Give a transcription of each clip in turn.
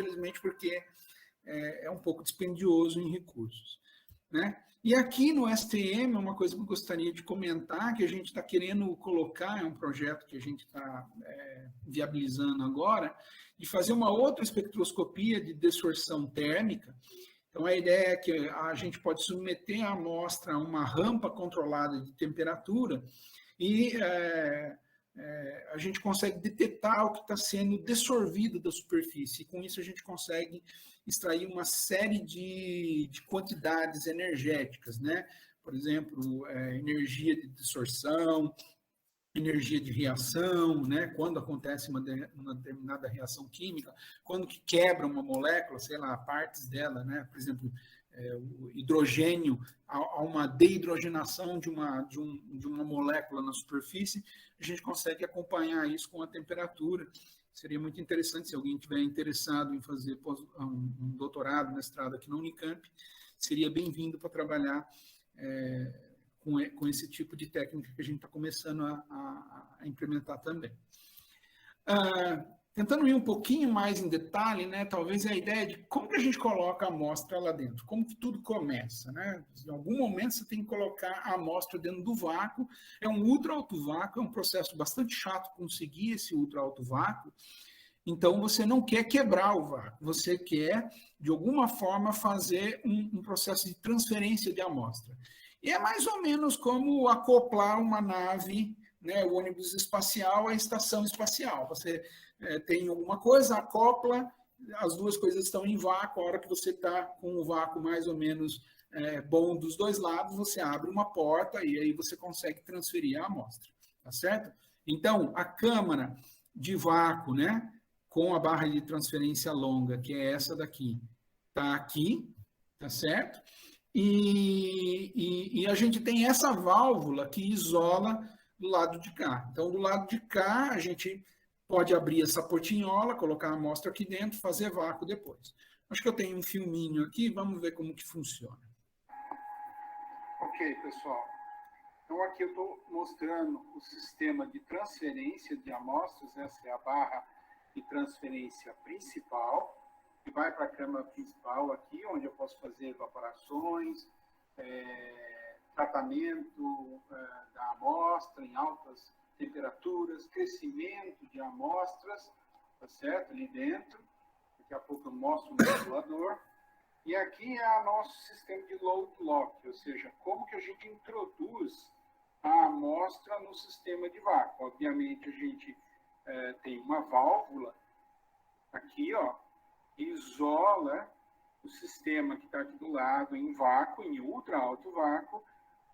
infelizmente, porque é um pouco dispendioso em recursos, né? E aqui no STM, uma coisa que eu gostaria de comentar, que a gente está querendo colocar, é um projeto que a gente está viabilizando agora, de fazer uma outra espectroscopia de distorção térmica. Então, a ideia é que a gente pode submeter a amostra a uma rampa controlada de temperatura e a gente consegue detectar o que está sendo dessorvido da superfície. E com isso, a gente consegue extrair uma série de quantidades energéticas, né? Por exemplo, energia de distorção, energia de reação, né? Quando acontece uma determinada reação química, quando que quebra uma molécula, sei lá, partes dela, né? Por exemplo, o hidrogênio, há uma deidrogenação de uma molécula na superfície, a gente consegue acompanhar isso com a temperatura. Seria muito interessante se alguém estiver interessado em fazer um doutorado, mestrado aqui na Unicamp, seria bem-vindo para trabalhar com esse tipo de técnica que a gente está começando a implementar também. Tentando ir um pouquinho mais em detalhe, né, talvez a ideia de como que a gente coloca a amostra lá dentro, como que tudo começa, né? Em algum momento você tem que colocar a amostra dentro do vácuo, é um ultra alto vácuo, é um processo bastante chato conseguir esse ultra alto vácuo, então você não quer quebrar o vácuo, você quer, de alguma forma, fazer um processo de transferência de amostra. E é mais ou menos como acoplar uma nave, né, o ônibus espacial à estação espacial. Você tem alguma coisa, acopla, as duas coisas estão em vácuo, a hora que você está com o vácuo mais ou menos bom dos dois lados, você abre uma porta e aí você consegue transferir a amostra, tá certo? Então, a câmara de vácuo, né, com a barra de transferência longa, que é essa daqui, está aqui, tá certo? E a gente tem essa válvula que isola do lado de cá. Então, do lado de cá, a gente pode abrir essa portinhola, colocar a amostra aqui dentro, fazer vácuo depois. Acho que eu tenho um filminho aqui, vamos ver como que funciona. Ok, pessoal. Então, aqui eu estou mostrando o sistema de transferência de amostras. Essa é a barra de transferência principal, que vai para a câmara principal aqui, onde eu posso fazer evaporações, tratamento da amostra em altas temperaturas, crescimento de amostras, tá certo? Ali dentro. Daqui a pouco eu mostro o manipulador. E aqui é o nosso sistema de load lock, ou seja, como que a gente introduz a amostra no sistema de vácuo. Obviamente, a gente tem uma válvula aqui, ó, que isola o sistema que está aqui do lado em vácuo, em ultra alto vácuo,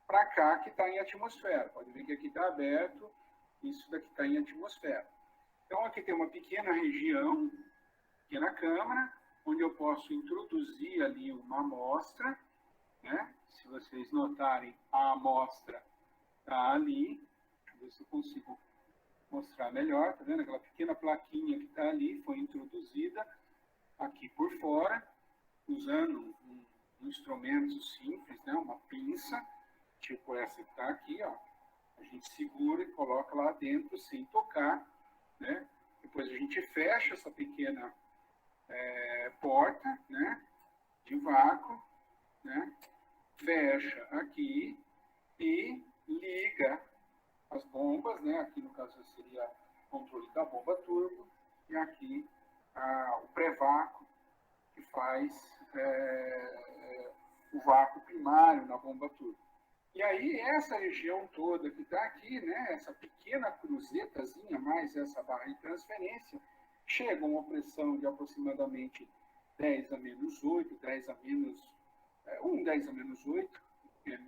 para cá que está em atmosfera. Pode ver que aqui está aberto, isso daqui está em atmosfera. Então, aqui tem uma pequena região, pequena câmara, onde eu posso introduzir ali uma amostra, né? Se vocês notarem, a amostra está ali. Deixa eu ver se eu consigo mostrar melhor. Está vendo aquela pequena plaquinha que está ali? Foi introduzida aqui por fora, usando um instrumento simples, né? Uma pinça, tipo essa que está aqui, ó. A gente segura e coloca lá dentro sem tocar, né? Depois a gente fecha essa pequena porta, né? De vácuo, né? Fecha aqui e liga as bombas, né? Aqui no caso seria o controle da bomba turbo e aqui o pré-vácuo que faz o vácuo primário na bomba turbo. E aí essa região toda que está aqui, né? Essa pequena cruzetazinha mais essa barra de transferência chega a uma pressão de aproximadamente 10 a menos 8, 10 a menos 10 a menos 8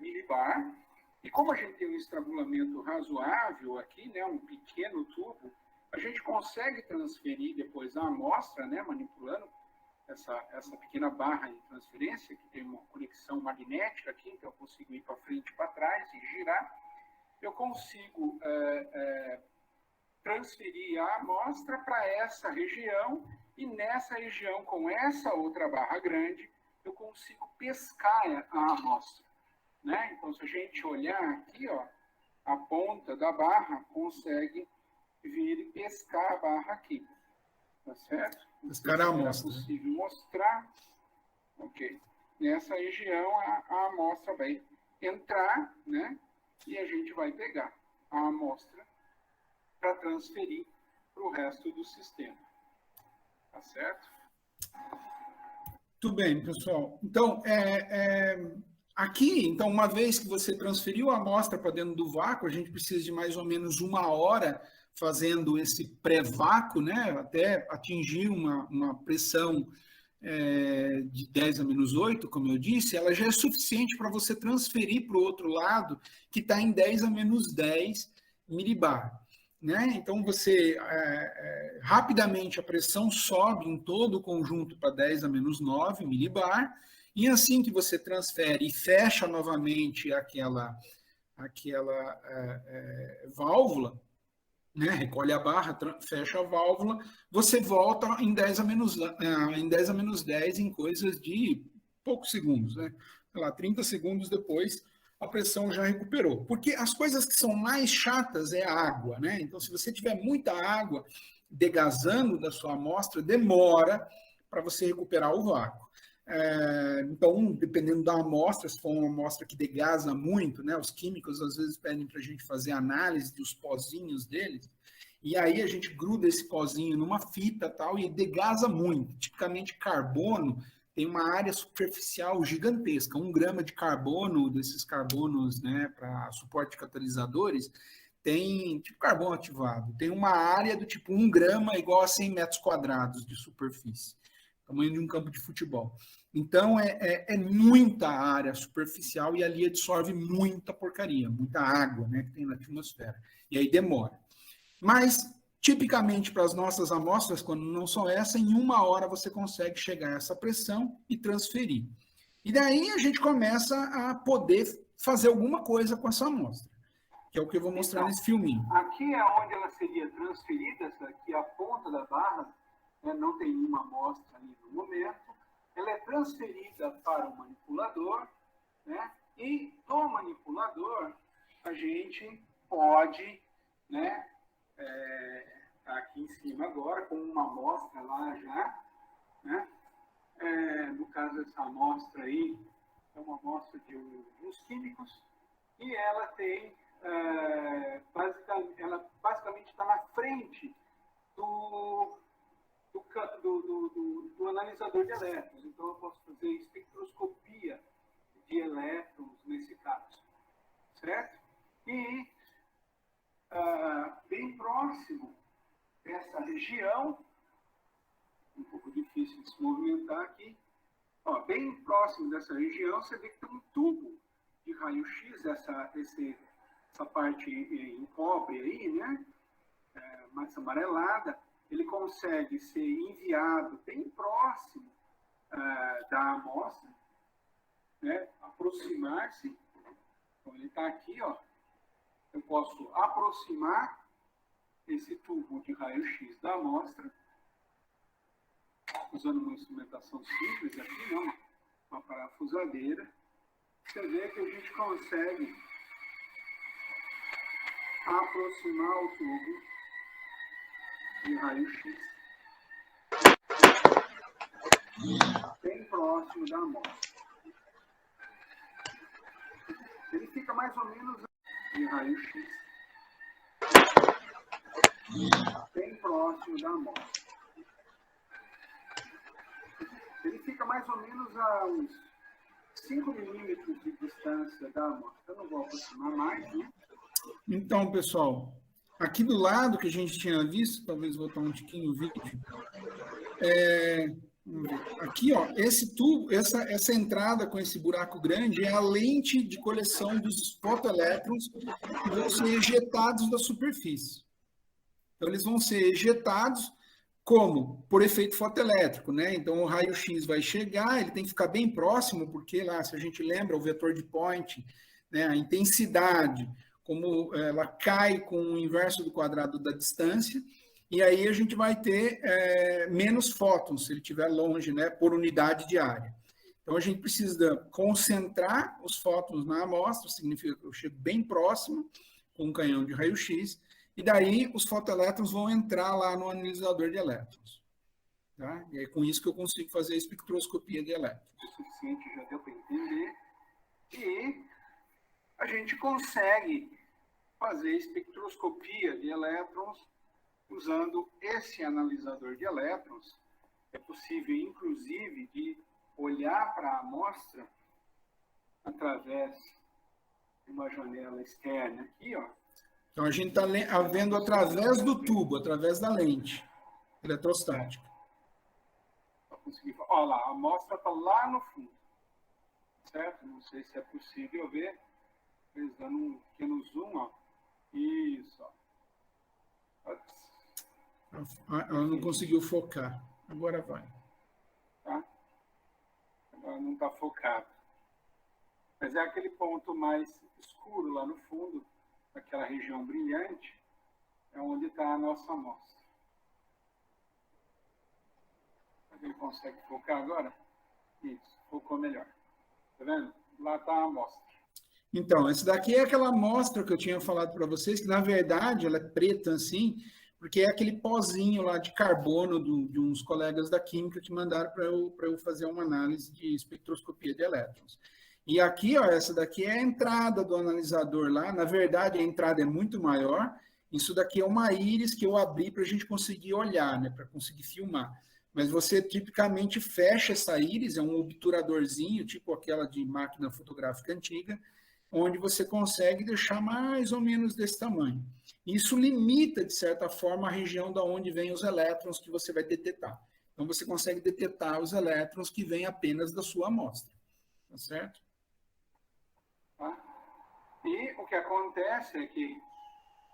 milibar. E como a gente tem um estrangulamento razoável aqui, né, um pequeno tubo, a gente consegue transferir depois a amostra, né, manipulando essa pequena barra de transferência, que tem uma conexão magnética aqui, então eu consigo ir para frente e para trás e girar. Eu consigo transferir a amostra para essa região e nessa região, com essa outra barra grande, eu consigo pescar a amostra. Né? Então, se a gente olhar aqui, ó, a ponta da barra consegue vir e pescar a barra aqui, tá certo? Descartar a era amostra. possível mostrar. Ok. Nessa região, a amostra vai entrar, né? E a gente vai pegar a amostra para transferir para o resto do sistema. Tá certo? Tudo bem, pessoal. Então, aqui, então, uma vez que você transferiu a amostra para dentro do vácuo, a gente precisa de mais ou menos 1 hora fazendo esse pré-vácuo, né, até atingir uma pressão de 10 a menos 8, como eu disse, ela já é suficiente para você transferir para o outro lado, que está em 10 a menos 10 milibar. Né? Então, rapidamente a pressão sobe em todo o conjunto para 10 a menos 9 milibar, e assim que você transfere e fecha novamente aquela válvula, né? Recolhe a barra, fecha a válvula, você volta em 10 a menos 10 em coisas de poucos segundos, né? Sei lá, 30 segundos depois a pressão já recuperou. Porque as coisas que são mais chatas é a água, né? Então, se você tiver muita água degasando da sua amostra, demora para você recuperar o vácuo. Então, dependendo da amostra, se for uma amostra que degasa muito, né? Os químicos às vezes pedem para a gente fazer análise dos pozinhos deles, e aí a gente gruda esse pozinho numa fita tal e degasa muito. Tipicamente carbono tem uma área superficial gigantesca, 1 grama de carbono, desses carbonos, né, para suporte de catalisadores, tem, tipo carbono ativado, tem uma área do tipo 1 grama igual a 100 metros quadrados de superfície, tamanho de um campo de futebol. Então, é muita área superficial e ali absorve muita porcaria, muita água, né, que tem na atmosfera. E aí demora. Mas, tipicamente, para as nossas amostras, quando não são essa, em 1 hora você consegue chegar a essa pressão e transferir. E daí a gente começa a poder fazer alguma coisa com essa amostra, que é o que eu vou mostrar nesse filminho. Aqui é onde ela seria transferida, essa aqui a ponta da barra, né, não tem nenhuma amostra ali no momento, ela é transferida para o manipulador, né, e no manipulador a gente pode, né, aqui em cima agora, com uma amostra lá já, né, no caso essa amostra aí, é uma amostra de uns químicos, e ela tem, basicamente está na frente do analisador de elétrons. Então, eu posso fazer espectroscopia de elétrons nesse caso, certo? E, bem próximo dessa região, um pouco difícil de se movimentar aqui, ó, bem próximo dessa região, você vê que tem um tubo de raio-x, essa parte em cobre aí, né? Mais amarelada, ele consegue ser enviado bem próximo da amostra, né? Aproximar-se. Então, ele está aqui, ó. Eu posso aproximar esse tubo de raio-x da amostra, usando uma instrumentação simples aqui, não, uma parafusadeira. Você vê que a gente consegue aproximar o tubo de raio-x bem próximo da amostra. Ele fica mais ou menos de raio-x bem próximo da amostra. Ele fica mais ou menos a uns 5 milímetros de distância da amostra. Eu não vou aproximar mais, né? Então, pessoal, aqui do lado que a gente tinha visto, talvez voltar um tiquinho o vídeo, aqui, ó, esse tubo, essa entrada com esse buraco grande é a lente de coleção dos fotoelétrons que vão ser ejetados da superfície. Então, eles vão ser ejetados como? Por efeito fotoelétrico, né? Então, o raio-x vai chegar, ele tem que ficar bem próximo, porque lá, se a gente lembra, o vetor de Point, né, a intensidade, como ela cai com o inverso do quadrado da distância, e aí a gente vai ter menos fótons, se ele estiver longe, né, por unidade de área. Então, a gente precisa concentrar os fótons na amostra, significa que eu chego bem próximo com um canhão de raio-x, e daí os fotoelétrons vão entrar lá no analisador de elétrons. Tá? E é com isso que eu consigo fazer a espectroscopia de elétrons. O suficiente já deu para entender. E a gente consegue fazer espectroscopia de elétrons usando esse analisador de elétrons. É possível, inclusive, de olhar para a amostra através de uma janela externa aqui, ó. Então, a gente está vendo através do tubo, através da lente eletrostática. Olha lá, a amostra está lá no fundo. Certo? Não sei se é possível ver. Eles dando um pequeno zoom, ó. Isso, ó. Ela não conseguiu focar. Agora vai. Tá? Agora não está focado. Mas é aquele ponto mais escuro lá no fundo, aquela região brilhante, é onde está a nossa amostra. Ele consegue focar agora? Isso, focou melhor. Tá vendo? Lá está a amostra. Então, essa daqui é aquela amostra que eu tinha falado para vocês, que na verdade ela é preta assim, porque é aquele pozinho lá de carbono de uns colegas da química que mandaram para eu fazer uma análise de espectroscopia de elétrons. E aqui, ó, essa daqui é a entrada do analisador lá. Na verdade, a entrada é muito maior. Isso daqui é uma íris que eu abri para a gente conseguir olhar, né, para conseguir filmar. Mas você tipicamente fecha essa íris, é um obturadorzinho, tipo aquela de máquina fotográfica antiga, onde você consegue deixar mais ou menos desse tamanho. Isso limita, de certa forma, a região da onde vêm os elétrons que você vai detectar. Então, você consegue detectar os elétrons que vêm apenas da sua amostra. Tá certo? Tá? E o que acontece é que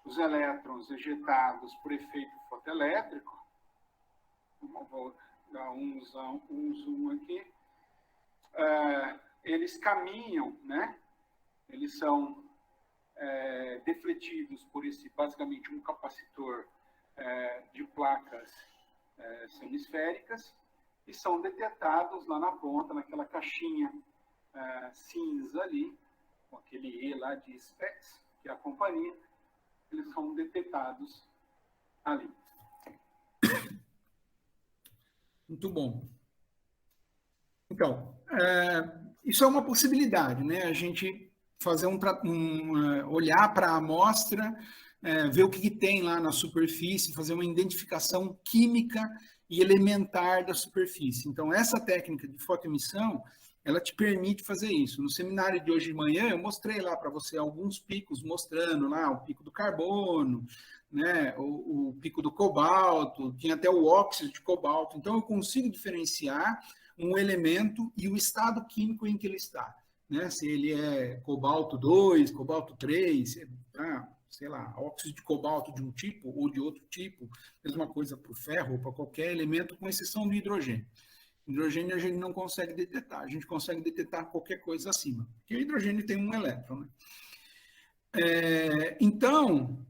os elétrons ejetados por efeito fotoelétrico, vou dar um zoom aqui, eles caminham, né? Eles são defletidos por esse, basicamente, um capacitor de placas semisféricas e são detectados lá na ponta, naquela caixinha cinza ali, com aquele E lá de SPECS, que é a companhia, eles são detectados ali. Muito bom. Então, isso é uma possibilidade, né? A gente fazer olhar para a amostra, ver o que tem lá na superfície, fazer uma identificação química e elementar da superfície. Então, essa técnica de fotoemissão, ela te permite fazer isso. No seminário de hoje de manhã, eu mostrei lá para você alguns picos, mostrando lá o pico do carbono, né, o pico do cobalto, tinha até o óxido de cobalto. Então, eu consigo diferenciar um elemento e o estado químico em que ele está. Né? Se ele é cobalto 2, cobalto 3, sei lá, óxido de cobalto de um tipo ou de outro tipo, mesma coisa para o ferro ou para qualquer elemento, com exceção do hidrogênio. Hidrogênio a gente não consegue detectar, a gente consegue detectar qualquer coisa acima, porque o hidrogênio tem um elétron. Né? Então,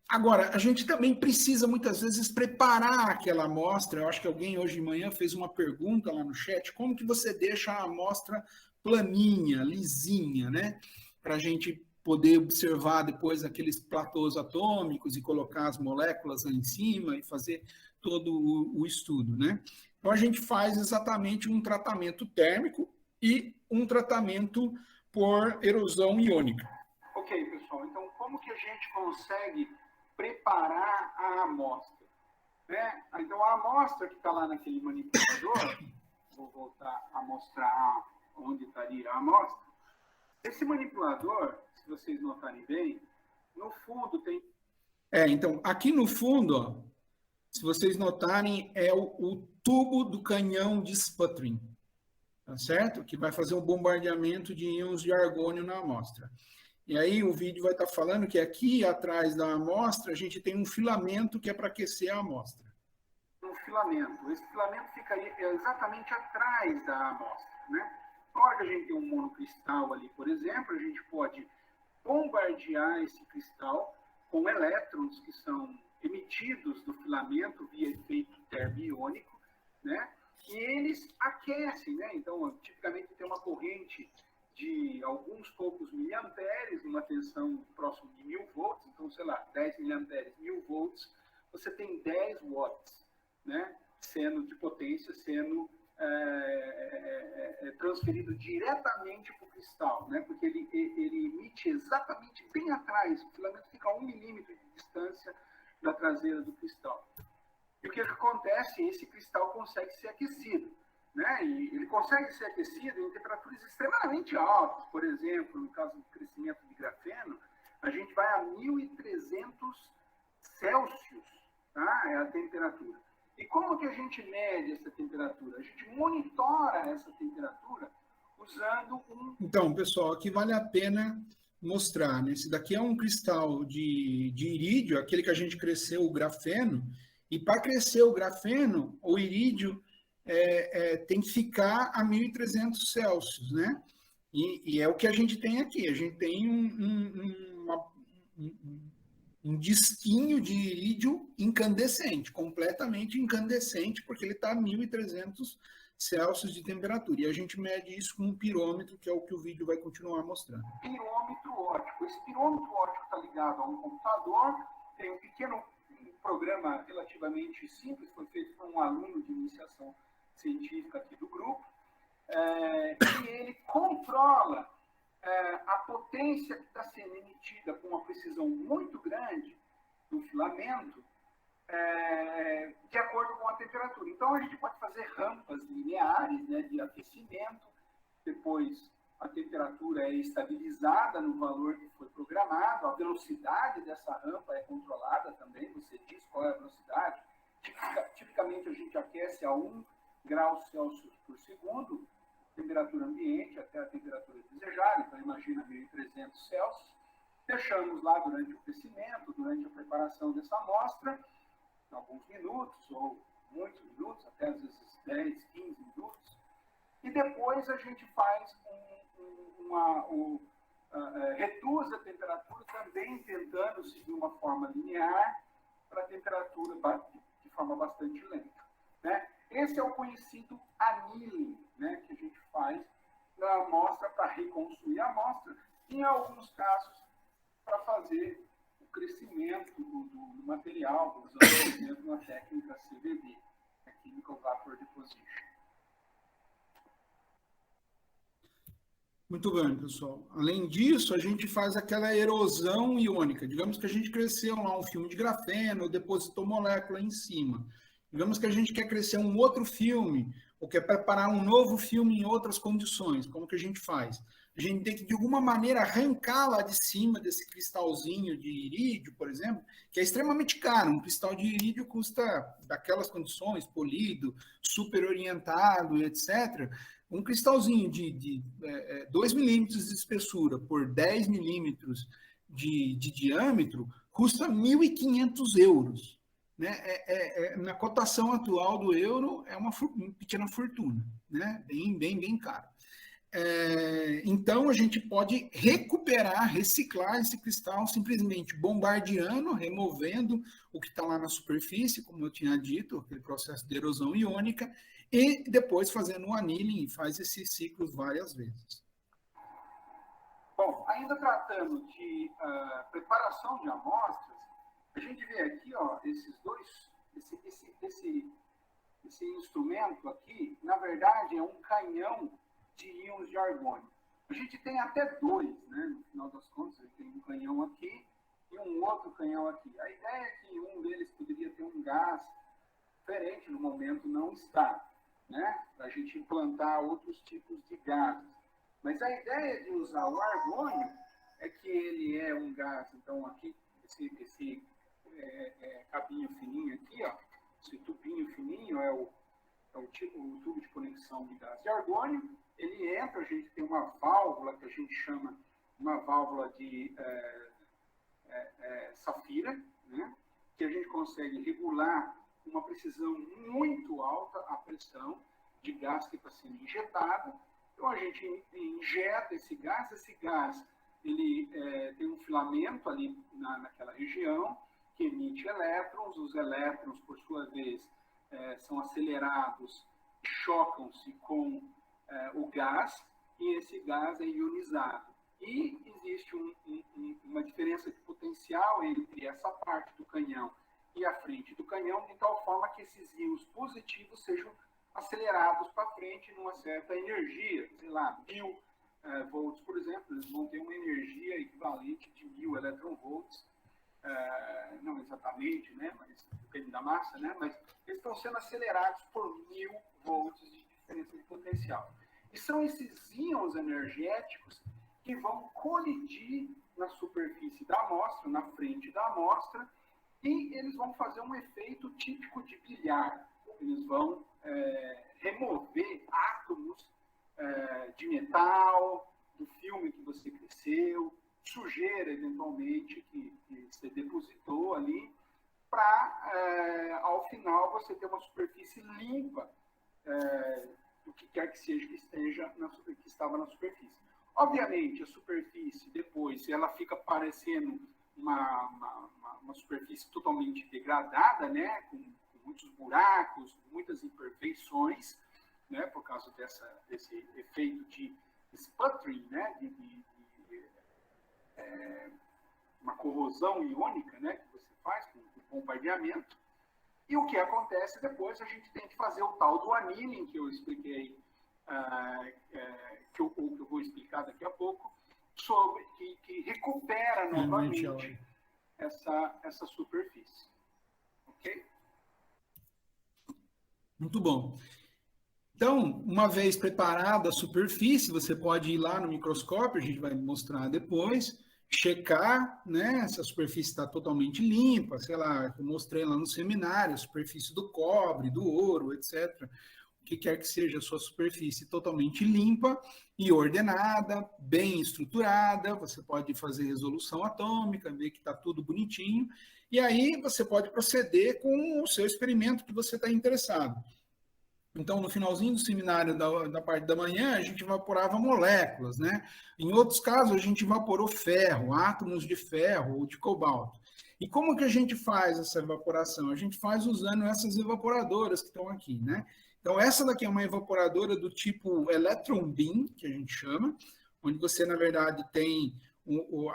agora, a gente também precisa, muitas vezes, preparar aquela amostra. Eu acho que alguém hoje de manhã fez uma pergunta lá no chat, como que você deixa a amostra planinha, lisinha, né? Para a gente poder observar depois aqueles platôs atômicos e colocar as moléculas lá em cima e fazer todo o estudo, né? Então, a gente faz exatamente um tratamento térmico e um tratamento por erosão iônica. Ok, pessoal. Então, como que a gente consegue preparar a amostra? Né? Então, a amostra que está lá naquele manipulador, vou voltar a mostrar onde estaria a amostra. Esse manipulador, se vocês notarem bem, no fundo tem... Então, aqui no fundo, ó, se vocês notarem, é o tubo do canhão de sputtering, tá certo? Que vai fazer um bombardeamento de íons de argônio na amostra. E aí o vídeo vai estar falando que aqui atrás da amostra a gente tem um filamento que é para aquecer a amostra. Um filamento. Esse filamento fica exatamente atrás da amostra, né? Na hora que a gente tem um monocristal ali, por exemplo, a gente pode bombardear esse cristal com elétrons que são emitidos do filamento via efeito termiônico, né? E eles aquecem, né? Então, tipicamente tem uma corrente de alguns poucos miliamperes, numa tensão próximo de 1000 volts, então, sei lá, 10 miliamperes, 1000 volts, você tem 10 watts, né, de potência sendo transferido diretamente para o cristal, né, porque ele emite exatamente bem atrás, o filamento fica a 1 milímetro de distância da traseira do cristal. E o que acontece? Esse cristal consegue ser aquecido, né? E ele consegue ser aquecido em temperaturas extremamente altas. Por exemplo, no caso do crescimento de grafeno, a gente vai a 1.300 Celsius, tá? É a temperatura. E como que a gente mede essa temperatura? A gente monitora essa temperatura usando um... Então, pessoal, aqui vale a pena mostrar, né? Esse daqui é um cristal de irídio, aquele que a gente cresceu o grafeno, e para crescer o grafeno, o irídio tem que ficar a 1.300 Celsius, né? E é o que a gente tem aqui. A gente tem um disquinho de irídio incandescente, completamente incandescente, porque ele está a 1.300 Celsius de temperatura. E a gente mede isso com um pirômetro, que é o que o vídeo vai continuar mostrando. Pirômetro óptico. Esse pirômetro óptico está ligado a um computador, tem um pequeno programa relativamente simples, foi feito por um aluno de iniciação científica aqui do grupo, e ele controla a potência que está sendo emitida com uma precisão muito grande do filamento, de acordo com a temperatura. Então, a gente pode fazer rampas lineares, né, de aquecimento, depois a temperatura é estabilizada no valor que foi programado, a velocidade dessa rampa é controlada também, você diz qual é a velocidade. Tipicamente, a gente aquece a 1 grau Celsius por segundo, temperatura ambiente até a temperatura desejada, então imagina 1.300 Celsius. Deixamos lá durante o crescimento, durante a preparação dessa amostra, alguns minutos ou muitos minutos, até às vezes 10, 15 minutos, e depois a gente faz reduz a temperatura também tentando seguir uma forma linear para a temperatura de forma bastante lenta, né? Esse é o conhecido annealing, né, que a gente faz na amostra para reconstruir a amostra, em alguns casos para fazer o crescimento do material, usando, por exemplo, a técnica CVD, a Chemical Vapor Deposition. Muito bem, pessoal. Além disso, a gente faz aquela erosão iônica. Digamos que a gente cresceu lá um filme de grafeno, depositou molécula em cima. Digamos que a gente quer crescer um outro filme, ou quer preparar um novo filme em outras condições. Como que a gente faz? A gente tem que, de alguma maneira, arrancar lá de cima desse cristalzinho de irídio, por exemplo, que é extremamente caro. Um cristal de irídio custa, daquelas condições, polido, super orientado, etc., um cristalzinho de 2 milímetros de espessura por 10 milímetros de diâmetro custa 1.500 euros. Né? Na cotação atual do euro, é uma pequena fortuna, né? Bem caro. Então, a gente pode recuperar, reciclar esse cristal simplesmente bombardeando, removendo o que está lá na superfície, como eu tinha dito, aquele processo de erosão iônica, e depois fazendo o annealing, faz esses ciclos várias vezes. Bom, ainda tratando de preparação de amostras, a gente vê aqui, ó, esse instrumento aqui, na verdade, é um canhão de íons de argônio. A gente tem até dois, né? No final das contas, ele tem um canhão aqui e um outro canhão aqui. A ideia é que um deles poderia ter um gás diferente, no momento não está, né? Para a gente implantar outros tipos de gases. Mas a ideia de usar o argônio é que ele é um gás, então aqui, esse cabinho fininho aqui, ó, esse tubinho fininho é o tubo de conexão de gás de argônio. Ele entra, a gente tem uma válvula que a gente chama uma válvula de safira, né, que a gente consegue regular com uma precisão muito alta a pressão de gás que está sendo injetado. Então a gente injeta esse gás ele tem um filamento ali naquela região que emite elétrons. Os elétrons, por sua vez, são acelerados, chocam-se com o gás, e esse gás é ionizado. E existe uma diferença de potencial entre essa parte do canhão e a frente do canhão. canhão de tal forma que esses íons positivos sejam acelerados para frente numa certa energia, sei lá, 1000 volts, por exemplo, eles vão ter uma energia equivalente de 1000 eletronvolts, não exatamente, né, mas depende da massa, né, mas eles estão sendo acelerados por 1000 volts de diferença de potencial. E são esses íons energéticos que vão colidir na superfície da amostra, na frente da amostra, e eles vão fazer um efeito típico de bilhar. Eles vão remover átomos de metal, do filme que você cresceu, sujeira, eventualmente, que você depositou ali, para, ao final, você ter uma superfície limpa do que quer que seja que esteja que estava na superfície. Obviamente, a superfície, depois, ela fica parecendo uma superfície totalmente degradada, né, com muitos buracos, muitas imperfeições, né, por causa desse efeito de sputtering, né, uma corrosão iônica, né, que você faz com o bombardeamento. E o que acontece depois, a gente tem que fazer o tal do annealing, que eu expliquei, que eu vou explicar daqui a pouco, sobre que recupera novamente essa superfície. Ok? Muito bom. Então, uma vez preparada a superfície, você pode ir lá no microscópio, a gente vai mostrar depois, checar, né, se a superfície está totalmente limpa, sei lá, eu mostrei lá no seminário, a superfície do cobre, do ouro, etc. O que quer que seja a sua superfície totalmente limpa e ordenada, bem estruturada, você pode fazer resolução atômica, ver que está tudo bonitinho, e aí você pode proceder com o seu experimento que você está interessado. Então, no finalzinho do seminário da parte da manhã, a gente evaporava moléculas, né? Em outros casos, a gente evaporou ferro, átomos de ferro ou de cobalto. E como que a gente faz essa evaporação? A gente faz usando essas evaporadoras que estão aqui, né? Então, essa daqui é uma evaporadora do tipo electron beam, que a gente chama, onde você, na verdade, tem uma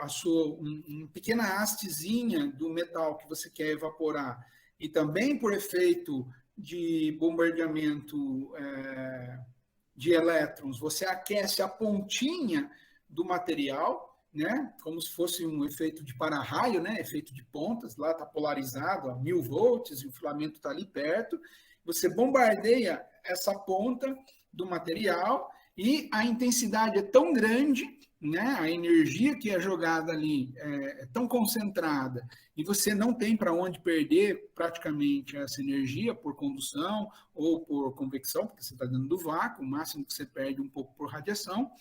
pequena hastezinha do metal que você quer evaporar. E também, por efeito de bombardeamento de elétrons, você aquece a pontinha do material, né, como se fosse um efeito de para-raio, né, efeito de pontas, lá está polarizado a 1000 volts, e o filamento está ali perto, você bombardeia essa ponta do material e a intensidade é tão grande, né, a energia que é jogada ali é tão concentrada e você não tem para onde perder praticamente essa energia por condução ou por convecção, porque você está dentro do vácuo, o máximo que você perde um pouco por radiação.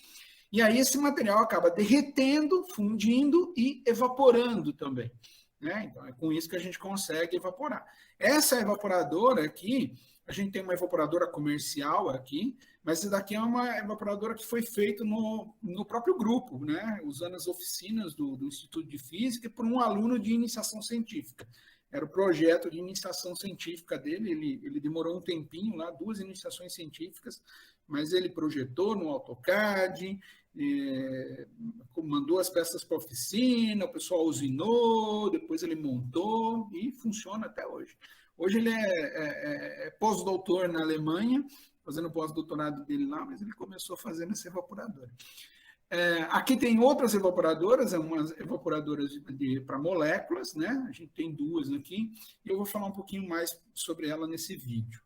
E aí esse material acaba derretendo, fundindo e evaporando também, né? Então é com isso que a gente consegue evaporar. Essa evaporadora aqui, a gente tem uma evaporadora comercial aqui, mas essa daqui é uma evaporadora que foi feita no próprio grupo, né? Usando as oficinas do Instituto de Física por um aluno de iniciação científica. Era o projeto de iniciação científica dele, ele demorou um tempinho lá, 2 iniciações científicas, mas ele projetou no AutoCAD, mandou as peças para a oficina, o pessoal usinou, depois ele montou e funciona até hoje. Hoje ele é pós-doutor na Alemanha, fazendo pós-doutorado dele lá, mas ele começou fazendo essa evaporadora. Aqui tem outras evaporadoras, umas evaporadoras para moléculas, né? A gente tem 2 aqui, e eu vou falar um pouquinho mais sobre ela nesse vídeo.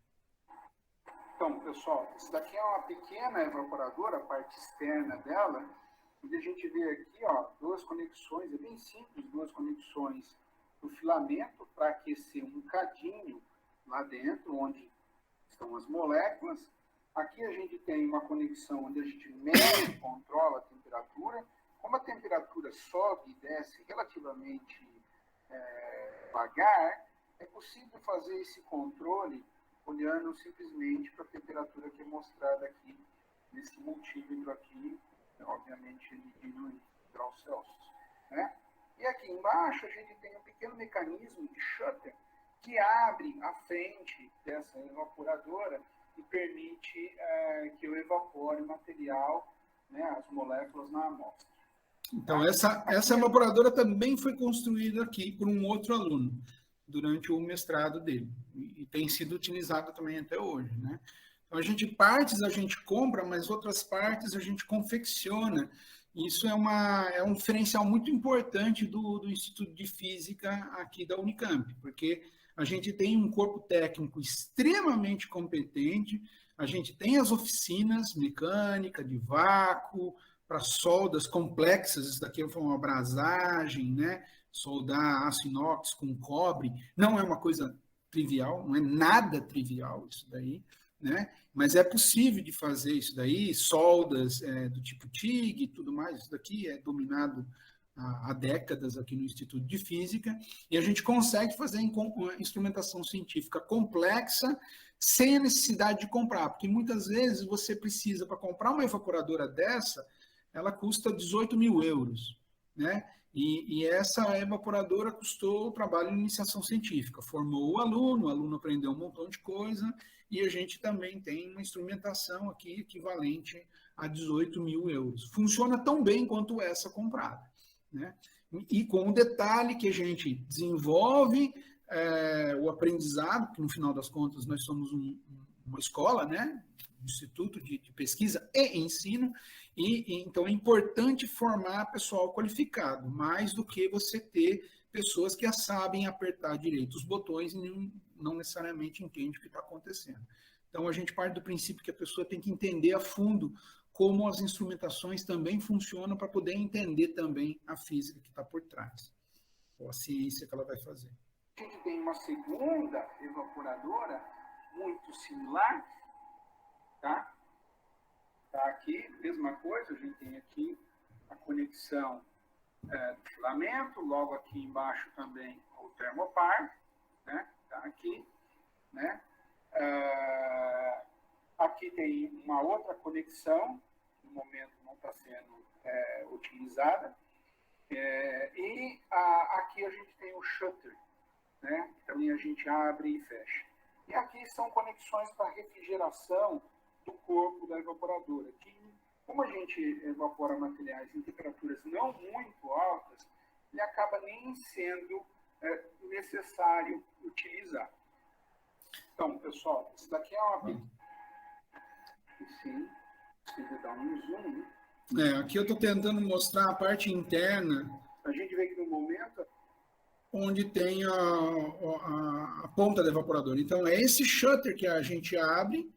Então, pessoal, isso daqui é uma pequena evaporadora, a parte externa dela, onde a gente vê aqui, ó, 2 conexões, é bem simples, 2 conexões do filamento para aquecer um cadinho lá dentro, onde estão as moléculas. Aqui a gente tem uma conexão onde a gente mede e controla a temperatura. Como a temperatura sobe e desce relativamente devagar, é possível fazer esse controle olhando simplesmente para a temperatura que é mostrada aqui, nesse multímetro aqui, obviamente ele diminui graus Celsius, né? E aqui embaixo a gente tem um pequeno mecanismo de shutter que abre a frente dessa evaporadora e permite que eu evapore o material, né, as moléculas na amostra. Então, essa evaporadora também foi construída aqui por um outro aluno. durante o mestrado dele, e tem sido utilizado também até hoje, né? Então, partes a gente compra, mas outras partes a gente confecciona. Isso é um diferencial muito importante do Instituto de Física aqui da Unicamp, porque a gente tem um corpo técnico extremamente competente, a gente tem as oficinas mecânica, de vácuo, para soldas complexas, isso daqui foi uma abrasagem, né? Soldar aço inox com cobre, não é uma coisa trivial, não é nada trivial isso daí, né? Mas é possível de fazer isso daí, soldas do tipo TIG e tudo mais, isso daqui é dominado há décadas aqui no Instituto de Física, e a gente consegue fazer uma instrumentação científica complexa sem a necessidade de comprar, porque muitas vezes você precisa, para comprar uma evaporadora dessa, ela custa 18 mil euros, né? E essa evaporadora custou o trabalho de iniciação científica, formou o aluno aprendeu um montão de coisa, e a gente também tem uma instrumentação aqui equivalente a 18 mil euros. Funciona tão bem quanto essa comprada, né? E com o detalhe que a gente desenvolve o aprendizado, que no final das contas nós somos uma escola, né? Um instituto de pesquisa e ensino, e então é importante formar pessoal qualificado, mais do que você ter pessoas que sabem apertar direito os botões e não necessariamente entendem o que está acontecendo. Então, a gente parte do princípio que a pessoa tem que entender a fundo como as instrumentações também funcionam para poder entender também a física que está por trás, ou a ciência que ela vai fazer. A gente tem uma segunda evaporadora muito similar, tá? Tá aqui, mesma coisa, a gente tem aqui a conexão do filamento, logo aqui embaixo também o termopar, né? Tá aqui, né? Aqui tem uma outra conexão, que no momento não está sendo utilizada, e aqui a gente tem o shutter, né? Também a gente abre e fecha. E aqui são conexões para refrigeração do corpo da evaporadora, que como a gente evapora materiais em temperaturas não muito altas, ele acaba nem sendo necessário utilizar. Então, pessoal, isso daqui é uma... Sim, precisa dar um zoom. Aqui eu estou tentando mostrar a parte interna. A gente vê que no momento... onde tem a ponta do evaporador. Então, é esse shutter que a gente abre,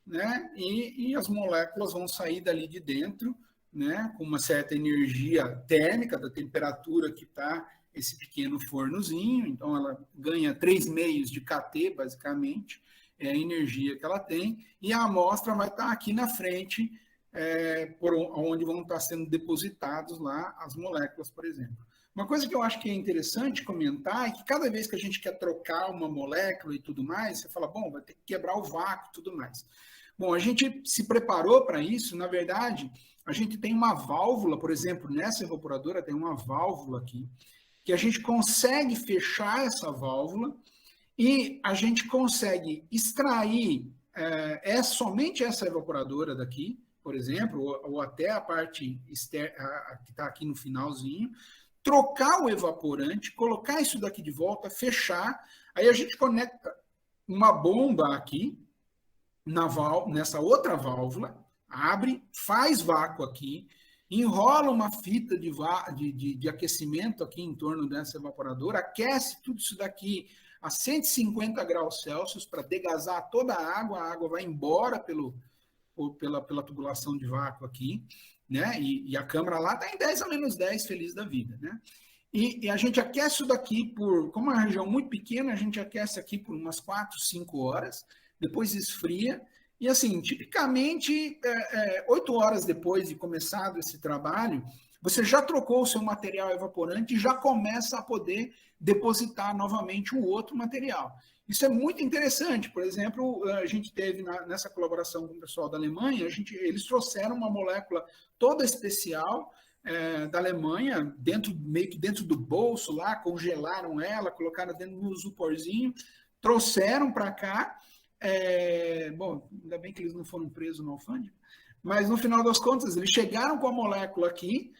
né? E as moléculas vão sair dali de dentro, né? Com uma certa energia térmica da temperatura que está esse pequeno fornozinho. Então, ela ganha 3 meios de kT, basicamente, é a energia que ela tem. E a amostra vai estar aqui na frente, por onde vão estar sendo depositados lá as moléculas, por exemplo. Uma coisa que eu acho que é interessante comentar é que cada vez que a gente quer trocar uma molécula e tudo mais, você fala, bom, vai ter que quebrar o vácuo e tudo mais. Bom, a gente se preparou para isso, na verdade, a gente tem uma válvula, por exemplo, nessa evaporadora tem uma válvula aqui, que a gente consegue fechar essa válvula e a gente consegue extrair somente essa evaporadora daqui, por exemplo, ou até a parte externa, que está aqui no finalzinho, trocar o evaporante, colocar isso daqui de volta, fechar, aí a gente conecta uma bomba aqui, nessa outra válvula, abre, faz vácuo aqui, enrola uma fita de aquecimento aqui em torno dessa evaporadora, aquece tudo isso daqui a 150 graus Celsius para degasar toda a água vai embora pela tubulação de vácuo aqui, né? E a câmara lá está em 10 a menos 10, feliz da vida, né? E a gente aquece isso daqui como é uma região muito pequena, a gente aquece aqui por umas 4, 5 horas, depois esfria, e assim, tipicamente, 8 horas depois de começado esse trabalho, você já trocou o seu material evaporante e já começa a poder depositar novamente um outro material. Isso é muito interessante. Por exemplo, a gente teve nessa colaboração com o pessoal da Alemanha, eles trouxeram uma molécula toda especial da Alemanha, meio que dentro do bolso lá, congelaram ela, colocaram dentro do isoporzinho, trouxeram para cá. Bom, ainda bem que eles não foram presos no alfândega, mas no final das contas, eles chegaram com a molécula aqui,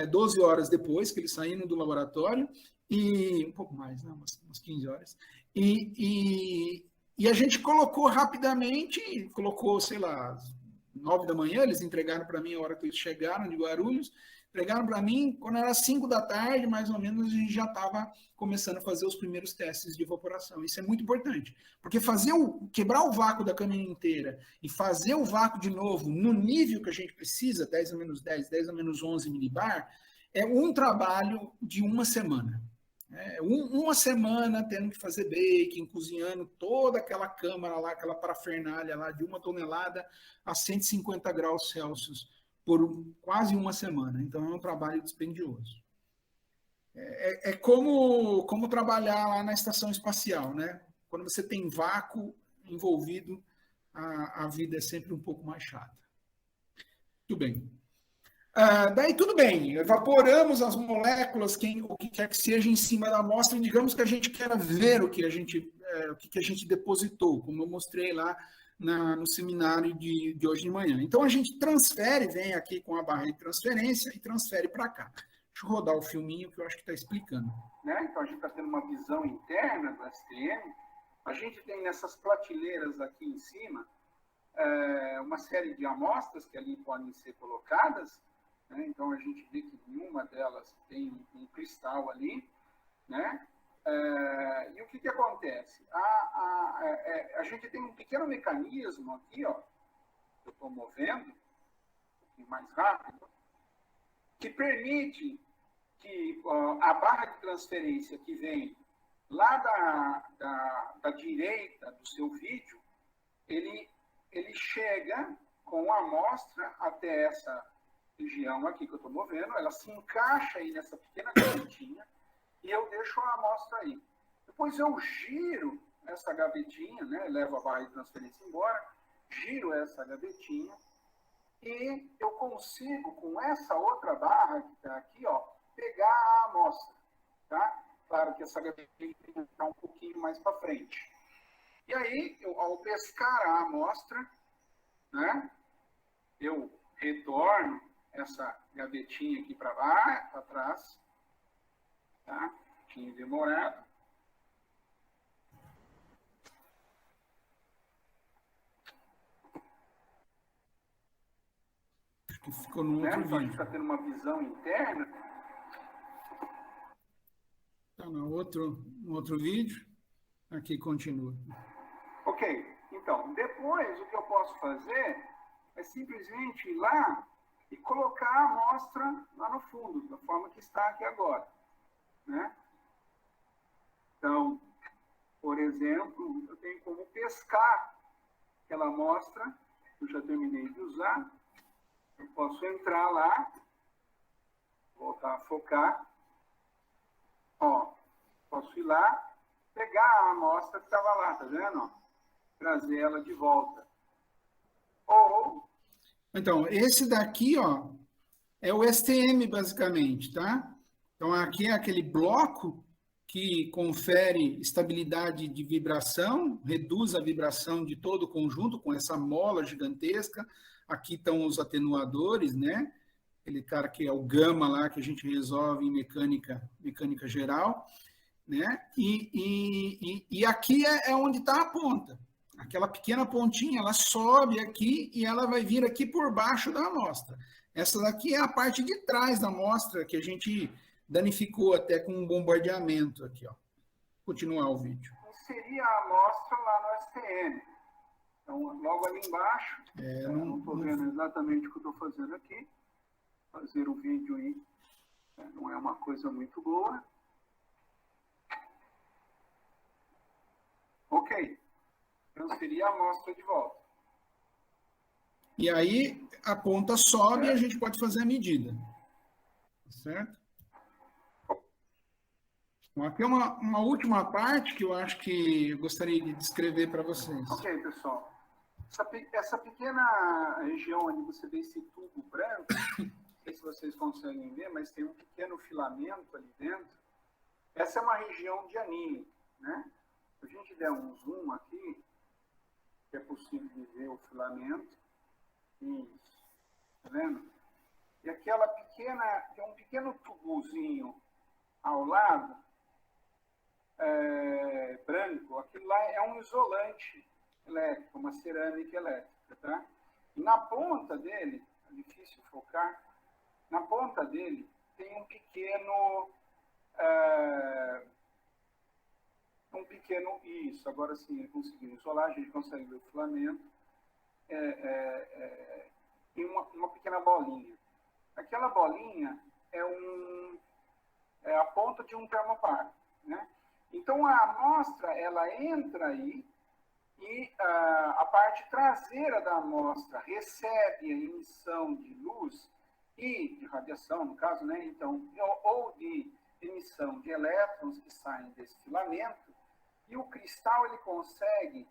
12 horas depois que eles saíram do laboratório, e um pouco mais, né? Umas 15 horas. E a gente colocou rapidamente, colocou, sei lá, 9 da manhã, eles entregaram para mim a hora que eles chegaram de Guarulhos, entregaram para mim, quando era 5 da tarde, mais ou menos, a gente já estava começando a fazer os primeiros testes de evaporação. Isso é muito importante, porque quebrar o vácuo da câmara inteira e fazer o vácuo de novo no nível que a gente precisa, 10 a menos 10, 10 a menos 11 milibar, é um trabalho de uma semana. Uma semana tendo que fazer baking, cozinhando toda aquela câmara lá, aquela parafernália lá de 1 tonelada a 150 graus Celsius por quase uma semana. Então é um trabalho dispendioso. É como trabalhar lá na estação espacial, né? Quando você tem vácuo envolvido, a vida é sempre um pouco mais chata. Tudo bem. Daí tudo bem, evaporamos as moléculas, o que quer que seja em cima da amostra, e digamos que a gente queira ver o que a gente depositou, como eu mostrei lá no seminário de hoje de manhã. Então a gente transfere, vem aqui com a barra de transferência e transfere para cá. Deixa eu rodar o filminho que eu acho que está explicando. Né? Então a gente está tendo uma visão interna do STM. A gente tem nessas prateleiras aqui em cima uma série de amostras que ali podem ser colocadas. Né? Então, a gente vê que nenhuma delas tem um cristal ali. Né? E o que acontece? A gente tem um pequeno mecanismo aqui, ó, que eu estou movendo, um pouquinho mais rápido, que permite que a barra de transferência que vem lá da direita do seu vídeo, ele chega com a amostra até essa região aqui que eu estou movendo, ela se encaixa aí nessa pequena gavetinha e eu deixo a amostra aí. Depois eu giro essa gavetinha, né, levo a barra de transferência embora, giro essa gavetinha e eu consigo, com essa outra barra que está aqui, ó, pegar a amostra. Tá? Claro que essa gavetinha está um pouquinho mais para frente. E aí, ao pescar a amostra, né, eu retorno essa gavetinha aqui para trás, tá? Tinha demorado. Acho que ficou no outro vídeo. A gente está tendo uma visão interna. Está no outro vídeo. Aqui continua. Ok. Então, depois o que eu posso fazer é simplesmente ir lá e colocar a amostra lá no fundo, da forma que está aqui agora. Né? Então, por exemplo, eu tenho como pescar aquela amostra, que eu já terminei de usar. Eu posso entrar lá, voltar a focar. Ó, posso ir lá, pegar a amostra que estava lá, tá vendo? Trazer ela de volta. Ou... Então, esse daqui, ó, é o STM, basicamente, tá? Então, aqui é aquele bloco que confere estabilidade de vibração, reduz a vibração de todo o conjunto com essa mola gigantesca. Aqui estão os atenuadores, né? Aquele cara que é o gama lá, que a gente resolve em mecânica geral, né? E aqui é onde está a ponta. Aquela pequena pontinha, ela sobe aqui e ela vai vir aqui por baixo da amostra. Essa daqui é a parte de trás da amostra que a gente danificou até com um bombardeamento aqui, ó. Continuar o vídeo. Seria a amostra lá no STM. Então, logo ali embaixo, não estou vendo exatamente o que eu estou fazendo aqui. Fazer o vídeo aí não é uma coisa muito boa. Ok. Transferir a amostra de volta. E aí a ponta sobe e a gente pode fazer a medida. Certo? Bom, aqui é uma última parte que eu acho que eu gostaria de descrever para vocês. Ok, pessoal. Essa pequena região onde você vê esse tubo branco, não sei se vocês conseguem ver, mas tem um pequeno filamento ali dentro. Essa é uma região de anil, né? Se a gente der um zoom aqui, é possível ver o filamento. Isso. Tá vendo? e aquela pequena, tem um pequeno tubozinho ao lado, branco, aquilo lá é um isolante elétrico, uma cerâmica elétrica, tá? E na ponta dele, é difícil focar, na ponta dele tem um pequeno, isso, agora sim, ele conseguiu isolar, a gente consegue ver o filamento, tem uma pequena bolinha. Aquela bolinha é a ponta de um termopar, né? Então, a amostra, ela entra aí e a parte traseira da amostra recebe a emissão de luz e de radiação, no caso, né? Então, ou de emissão de elétrons que saem desse filamento, e o cristal ele consegue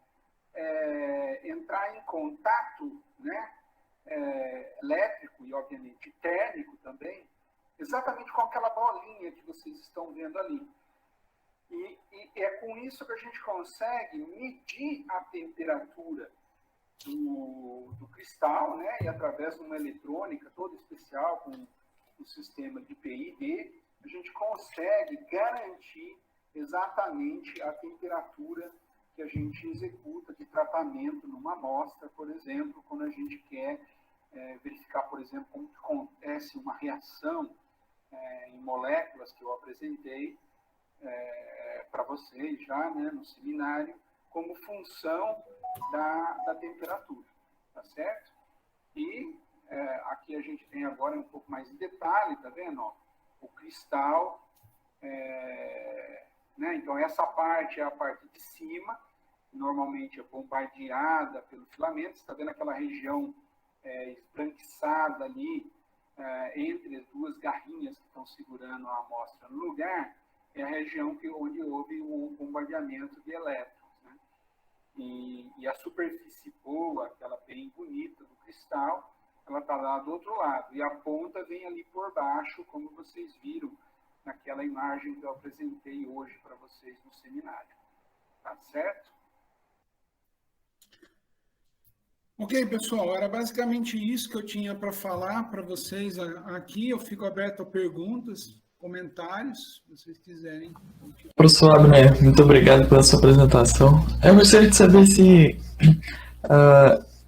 entrar em contato, né? Elétrico e, obviamente, térmico também, exatamente com aquela bolinha que vocês estão vendo ali. E é com isso que a gente consegue medir a temperatura do cristal, né? E através de uma eletrônica toda especial, com o sistema de PID, a gente consegue garantir exatamente a temperatura que a gente executa de tratamento numa amostra, por exemplo, quando a gente quer verificar, por exemplo, como acontece uma reação em moléculas que eu apresentei para vocês já, né, no seminário, como função da temperatura, tá certo? E aqui a gente tem agora um pouco mais de detalhe, tá vendo? Ó, o cristal, né? Então essa parte é a parte de cima, normalmente é bombardeada pelo filamento, você está vendo aquela região esbranquiçada ali, entre as duas garrinhas que estão segurando a amostra no lugar, é a região onde houve o bombardeamento de elétrons, né? E a superfície boa, aquela bem bonita do cristal, ela está lá do outro lado. E a ponta vem ali por baixo, como vocês viram naquela imagem que eu apresentei hoje para vocês no seminário. Tá certo? Ok, pessoal, era basicamente isso que eu tinha para falar para vocês aqui. Eu fico aberto a perguntas, comentários, se vocês quiserem. Professor Abner, muito obrigado pela sua apresentação. Eu gostaria de saber se,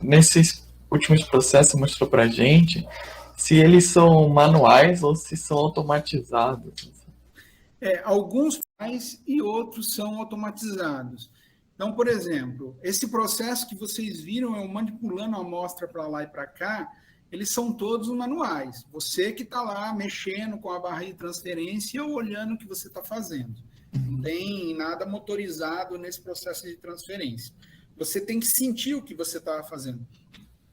nesses últimos processos, você mostrou para a gente, se eles são manuais ou se são automatizados. Alguns mais e outros são automatizados. Então, por exemplo, esse processo que vocês viram, eu manipulando a amostra para lá e para cá, eles são todos manuais. Você que está lá mexendo com a barra de transferência ou olhando o que você está fazendo. Não tem nada motorizado nesse processo de transferência. Você tem que sentir o que você estava fazendo.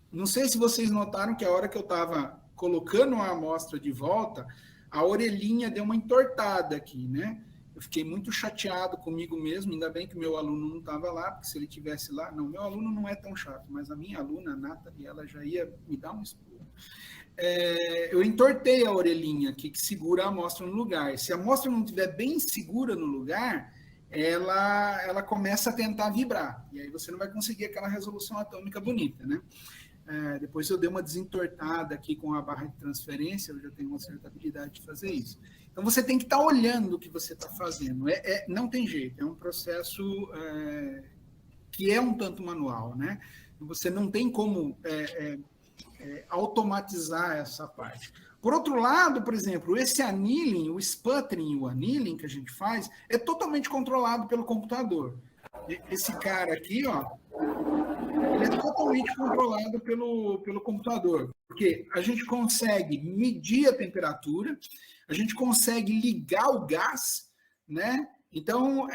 Não sei se vocês notaram que a hora que eu estava colocando a amostra de volta, a orelhinha deu uma entortada aqui, né? Eu fiquei muito chateado comigo mesmo, ainda bem que meu aluno não estava lá, porque se ele estivesse lá... Não, meu aluno não é tão chato, mas a minha aluna, a Nathalie, ela já ia me dar um esporro. Eu entortei a orelhinha aqui, que segura a amostra no lugar. Se a amostra não estiver bem segura no lugar, ela começa a tentar vibrar. E aí você não vai conseguir aquela resolução atômica bonita, né? Depois eu dei uma desentortada aqui com a barra de transferência, eu já tenho uma certa habilidade de fazer isso. Então, você tem que estar olhando o que você está fazendo. Não tem jeito, é um processo que é um tanto manual, né? Você não tem como automatizar essa parte. Por outro lado, por exemplo, esse annealing, o sputtering e o annealing que a gente faz, é totalmente controlado pelo computador. Esse cara aqui, ó, ele é totalmente controlado pelo computador, porque a gente consegue medir a temperatura, a gente consegue ligar o gás, né? Então,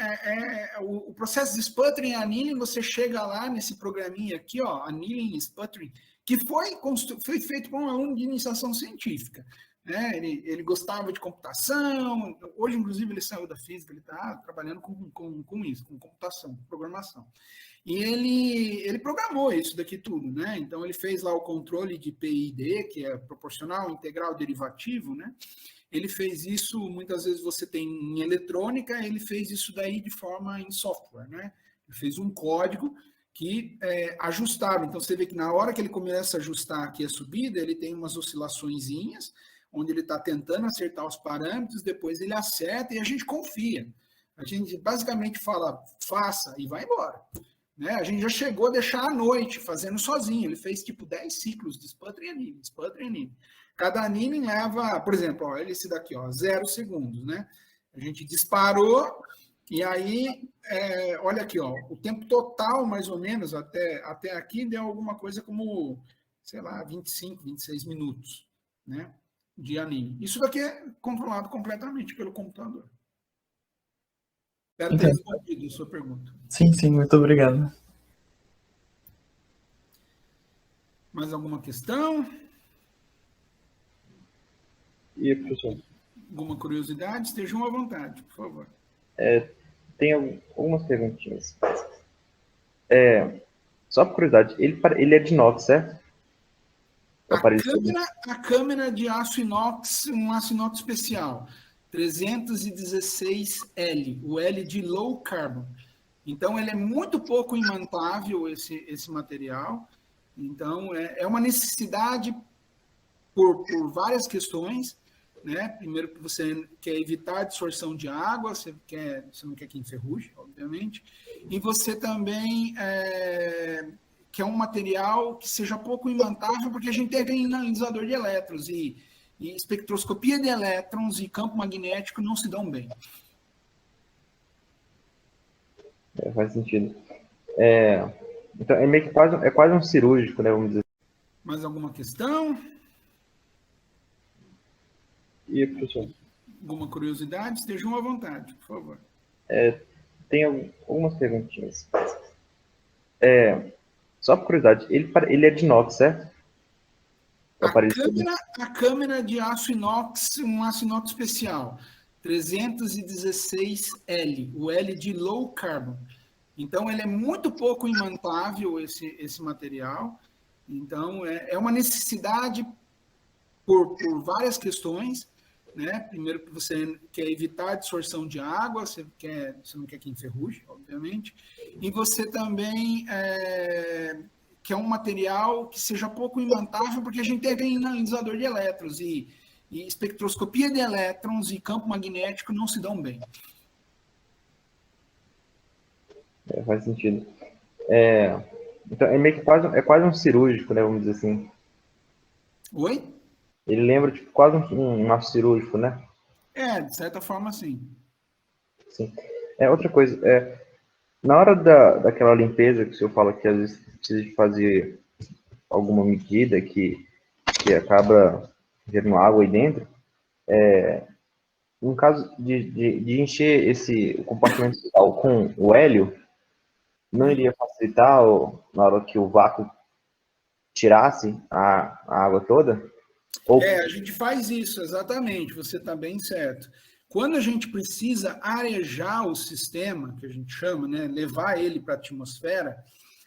o processo de sputtering e annealing, você chega lá nesse programinha aqui, ó, annealing e sputtering, que foi feito por um aluno de iniciação científica. Né? Ele gostava de computação, hoje, inclusive, ele saiu da física, ele está trabalhando com isso, com computação, com programação. E ele programou isso daqui tudo, né? Então, ele fez lá o controle de PID, que é proporcional, integral, derivativo, né? Ele fez isso, muitas vezes você tem em eletrônica, ele fez isso daí de forma em software, né? Ele fez um código que é ajustável. Então, você vê que na hora que ele começa a ajustar aqui a subida, ele tem umas oscilaçõezinhas, onde ele está tentando acertar os parâmetros, depois ele acerta e a gente confia. A gente basicamente fala, faça e vai embora. Né? A gente já chegou a deixar à noite fazendo sozinho. Ele fez tipo 10 ciclos de sputter e anime. Cada anime leva, por exemplo, ó, esse daqui, ó, 0 segundos, né? A gente disparou e aí, olha aqui, ó, o tempo total, mais ou menos, até aqui, deu alguma coisa como, sei lá, 25, 26 minutos, né? De anime. Isso daqui é controlado completamente pelo computador. Espero ter respondido a sua pergunta. Sim, muito obrigado. Mais alguma questão? E, professor? Alguma curiosidade? Estejam à vontade, por favor. Tem algumas perguntinhas. Só por curiosidade, ele é de inox, certo? A câmera de aço inox, um aço inox especial, 316L, o L de low carbon. Então, ele é muito pouco imantável, esse material. Então, é uma necessidade por várias questões, né? Primeiro, que você quer evitar a dissorção de água, você não quer que enferruje, obviamente, e você também quer um material que seja pouco imantável, porque a gente tem analisador de elétrons, e espectroscopia de elétrons e campo magnético não se dão bem. Faz sentido. Então, é meio que quase um cirúrgico, né? Vamos dizer. Mais alguma questão? E, professor? Alguma curiosidade? Estejam à vontade, por favor. Tem algumas perguntinhas. Só por curiosidade, ele é de inox, certo? A câmera de aço inox, um aço inox especial, 316L, o L de low carbon. Então, ele é muito pouco imantável, esse material. Então, é uma necessidade por várias questões, né? Primeiro, que você quer evitar a dissorção de água, você não quer que enferruje, obviamente, e você também quer um material que seja pouco imantável, porque a gente tem analisador de elétrons, e espectroscopia de elétrons e campo magnético não se dão bem. Faz sentido. Então, é meio que quase um cirúrgico, né? Vamos dizer assim. Oi? Ele lembra tipo, quase um aço cirúrgico, né? De certa forma, sim. Sim. Outra coisa, na hora daquela limpeza que o senhor fala que às vezes precisa de fazer alguma medida que acaba gerando água aí dentro, no caso de encher o compartimento com o hélio, não iria facilitar na hora que o vácuo tirasse a água toda? A gente faz isso, exatamente, você está bem certo. Quando a gente precisa arejar o sistema, que a gente chama, né, levar ele para a atmosfera,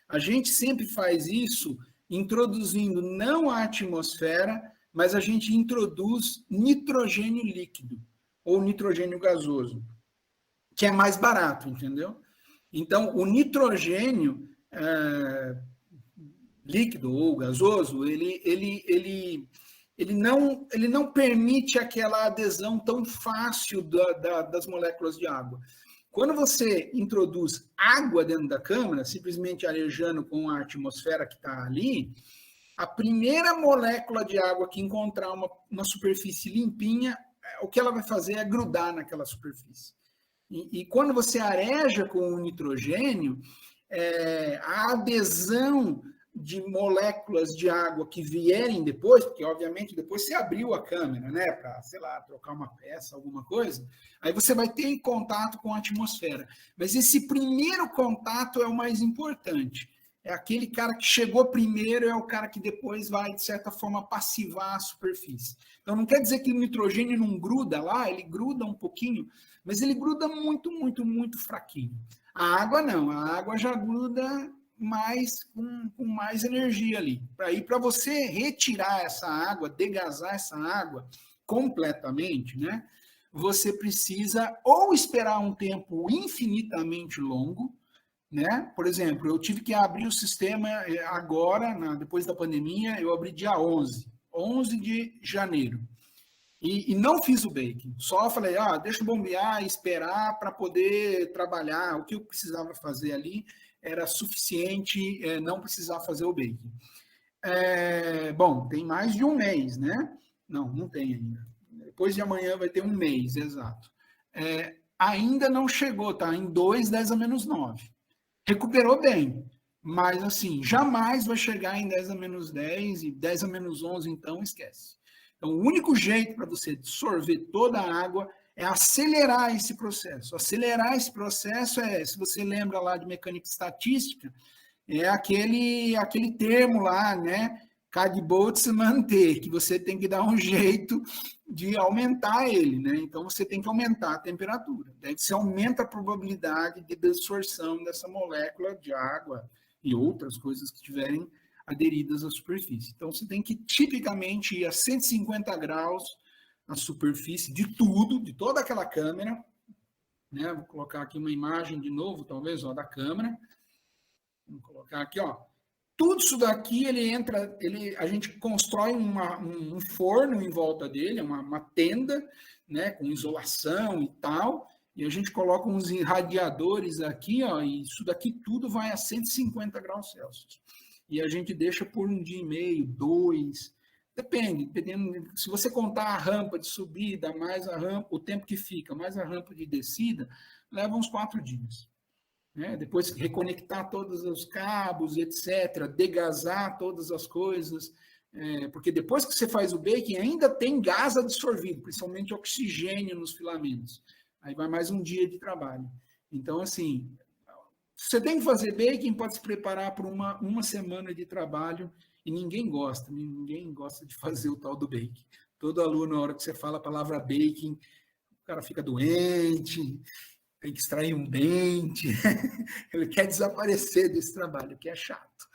a gente sempre faz isso introduzindo não a atmosfera, mas a gente introduz nitrogênio líquido ou nitrogênio gasoso, que é mais barato, entendeu? Então, o nitrogênio líquido ou gasoso, ele não permite aquela adesão tão fácil das moléculas de água. Quando você introduz água dentro da câmara, simplesmente arejando com a atmosfera que está ali, a primeira molécula de água que encontrar uma superfície limpinha, o que ela vai fazer é grudar naquela superfície. E quando você areja com o nitrogênio, a adesão de moléculas de água que vierem depois, porque obviamente depois você abriu a câmera, né, para, sei lá, trocar uma peça, alguma coisa, aí você vai ter contato com a atmosfera. Mas esse primeiro contato é o mais importante. É aquele cara que chegou primeiro, é o cara que depois vai, de certa forma, passivar a superfície. Então, não quer dizer que o nitrogênio não gruda lá, ele gruda um pouquinho, mas ele gruda muito, muito, muito fraquinho. A água não, a água já gruda mais com mais energia ali. Para você retirar essa água, degasar essa água completamente, né? Você precisa ou esperar um tempo infinitamente longo, né? Por exemplo, eu tive que abrir o sistema agora, depois da pandemia, eu abri dia 11 de janeiro. E não fiz o baking, só falei, deixa eu bombear e esperar para poder trabalhar. O que eu precisava fazer ali era suficiente, não precisar fazer o baking. Bom, tem mais de um mês, né? Não tem ainda. Depois de amanhã vai ter um mês, exato. Ainda não chegou, tá? Em 2, 10 a menos 9. Recuperou bem, mas assim, jamais vai chegar em 10 a menos 10 e 10 a menos 11, então esquece. Então, o único jeito para você absorver toda a água é acelerar esse processo. Acelerar esse processo se você lembra lá de mecânica estatística, é aquele termo lá, né? Cadê-Boltzmann T, que você tem que dar um jeito de aumentar ele, né? Então, você tem que aumentar a temperatura. Daí você aumenta a probabilidade de absorção dessa molécula de água e outras coisas que tiverem aderidas à superfície. Então, você tem que, tipicamente, ir a 150 graus na superfície de tudo, de toda aquela câmera, né? Vou colocar aqui uma imagem de novo, talvez, da câmera. Vamos colocar aqui, Tudo isso daqui, a gente constrói um forno em volta dele, uma tenda, né, com isolação e tal, e a gente coloca uns irradiadores aqui, e isso daqui tudo vai a 150 graus Celsius. E a gente deixa por 1 dia e meio, 2, dependendo, se você contar a rampa de subida, mais a rampa, o tempo que fica, mais a rampa de descida, leva uns 4 dias. Né? Depois reconectar todos os cabos, etc., degasar todas as coisas, porque depois que você faz o baking, ainda tem gás absorvido, principalmente oxigênio nos filamentos. Aí vai mais 1 dia de trabalho. Então, assim, você tem que fazer baking, pode se preparar por uma semana de trabalho, e ninguém gosta de fazer o tal do baking. Todo aluno, na hora que você fala a palavra baking, o cara fica doente, tem que extrair um dente, ele quer desaparecer desse trabalho, que é chato.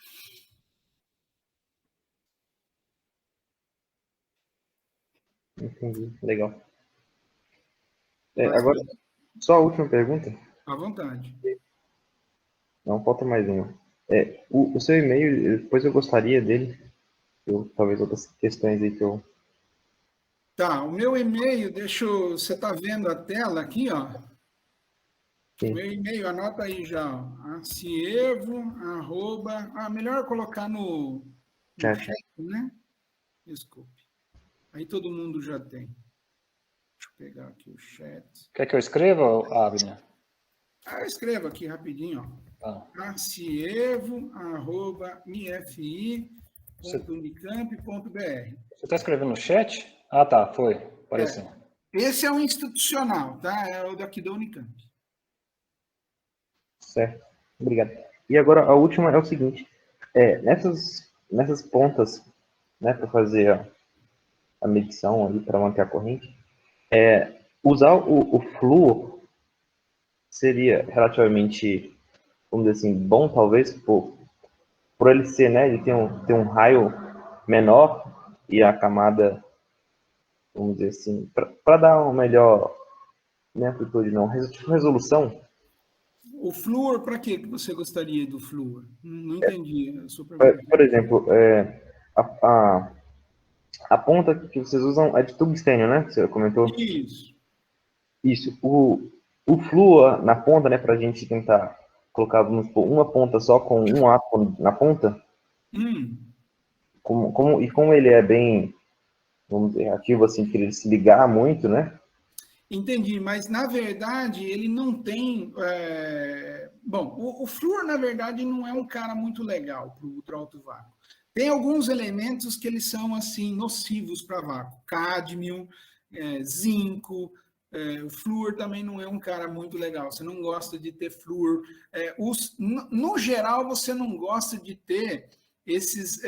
Entendi, legal. Agora, só a última pergunta. À vontade. Não, falta mais uma. O seu e-mail, depois eu gostaria dele, talvez outras questões aí que eu... Tá, o meu e-mail, você está vendo a tela aqui, Sim. O meu e-mail, anota aí já, acievo, melhor colocar no chat, né? Desculpe. Aí todo mundo já tem. Deixa eu pegar aqui o chat. Quer que eu escreva, Abner? Eu escrevo aqui rapidinho, acievo@mifi.unicamp.br. Você está escrevendo no chat? Ah, tá, foi. Apareceu. Esse é o institucional, tá? É o daqui da Unicamp. Certo, obrigado. E agora a última é o seguinte, nessas pontas, né, para fazer a medição ali, para manter a corrente, usar o flúor seria relativamente, vamos dizer assim, bom, talvez, por ele ser, né, ele tem um raio menor e a camada, vamos dizer assim, para dar uma melhor, né, amplitude, não, resolução. O flúor, para que você gostaria do flúor? Não entendi a sua pergunta. Por exemplo, a ponta que vocês usam é de tungstênio, né? Você comentou? Isso. Isso. O flúor na ponta, né? Para a gente tentar colocar, vamos supor, uma ponta só com um átomo na ponta. Como ele é bem, vamos dizer, ativo, assim, que ele se ligar muito, né? Entendi, mas na verdade ele não tem... Bom, o flúor na verdade não é um cara muito legal para o ultra alto vácuo. Tem alguns elementos que eles são assim nocivos para vácuo. Cádmio, zinco, o flúor também não é um cara muito legal. Você não gosta de ter flúor. No geral, você não gosta de ter esses...